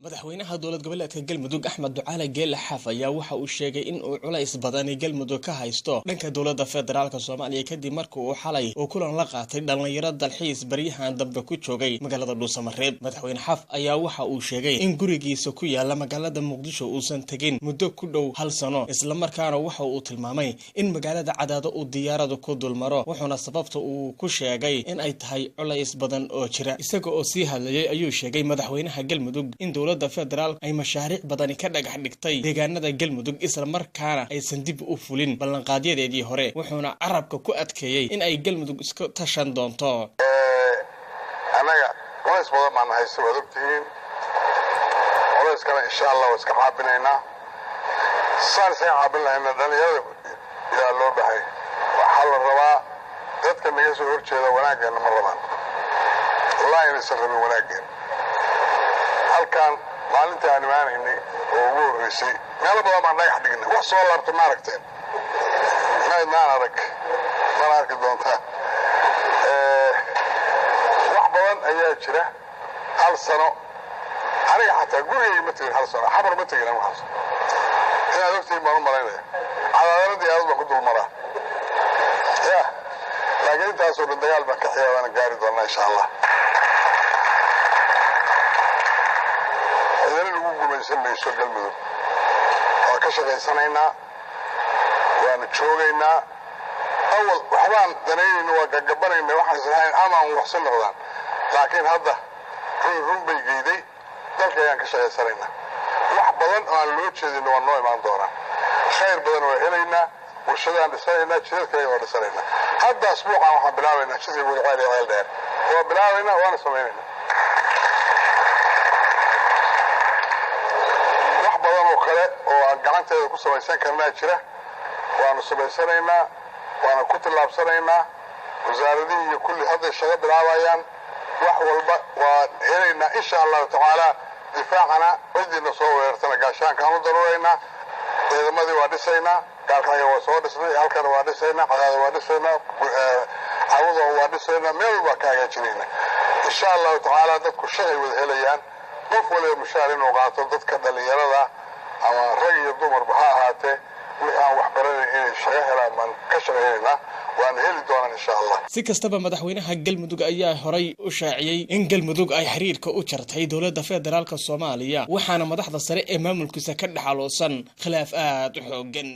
madaxweynaha dowlad goboleedka Galmudug Axmed Ducaale Geele Xaaf ayaa waxa uu sheegay in uu culays badan Galmudug ka haysto dhanka dowladda federaalka Soomaaliya kadib markii uu xalay oo kulan la qaatay dhalinyarada dalxiis bariyahan dambe ku joogay magaalada Dhuusamareeb. Madaxweyne Xaaf ayaa waxa uu sheegay in gurigiisa ku yaala magaalada Muqdisho uusan tagin muddo ku dhow hal sano, isla markaana waxa uu tilmaamay in magaalada Cadaado uu diyaaradu ku dulmaro, wuxuuna sababta uu ku sheegay in ay tahay culays badan oo jira. Isaga oo sii hadlayay ayuu sheegay madaxweynaha Galmudug in dowladda federaal ay mashaariic badan ka dhagax dhigtay deegaanada Galmudug isla markaana aysan dib u fulin ballanqaadyadeedii hore, wuxuuna carabka ku adkeeyay in ay Galmudug iska tashan doonto. anaga culays badan baan haysto wadabtiin culays kale insha Allah iska caabinayna saan say caabinayna dhalinyarada yaa loo bahay waxa la rabaa dadka naga soo horjeeda wanaagana ma rabaan wallahi inaysan rabin wanaageen halkan maalinta aan imaanaynay oo ugu horeysay meel badan baan dhagax dhignay wax soo laabto ma aragteen ma arki doontaa wax badan ayaa jira hal sano aniga xataa gurigay ma tegin hal sano xabar ma tegin wax inaad ogtiin baan u malaynaya cadaaladii aad baan ku dulmaraa laakiin intaasoo dhan dagaal baan ka xiyaabana gaari doonaa insha Allah. mayso Galmudug waa ka shaqaysanaynaa waana joogaynaa awal waxbaan danaynayna waa gagabanaynaa waxaan islahayn ama aan waxsan noqdaan laakiin hadda run bay geeday dalka ayaan ka shaqaysanaynaa wax badan oo aan loo jeedin waa noo imaan doonaa khayr badan oo helaynaa warshadaan dhisanaynaa jidadka ayaan dhisanaynaa hadda asbuucan waxaan bilaabaynaa jidka Gudceel iyo Ceeldheer waa bilaabaynaa waana samaynaynaa gacanteeda ku samaysan karnaa jira waanu samaysanaynaa waana ku tilaabsanaynaa wasaaradihii iyo kulli hadda shaqo bilaabayaan wax walba waa helaynaa insha Allah tacaala difaacana cidina soo weerartana gaashaankaan u daruuraynaa ciidamadii waa dhisaynaa gaalkaaga waa soo dhisnay halkan waa dhisaynaa Cadaado waa dhisaynaa Cawdo waa dhisaynaa meel walba ka hagaajinaynaa insha Allah tacaala dadku shaqay wada helayaan qof waliba mushaar inuu qaato dadka dhalinyarada ama rag iyo dumar ba ahaatee waxaan wax baranay in shaqo helaan man ka shaqeynaa waan heli doonaa insha Allah. Si kastaba madaxweynaha Galmudug ayaa horay u shaaciyay in Galmudug ay xiriirka u jartay dowladda federaalka Soomaaliya, waxaana madaxda sare ee maamulkiisa ka dhaxaloosan khilaaf aad u xooggan.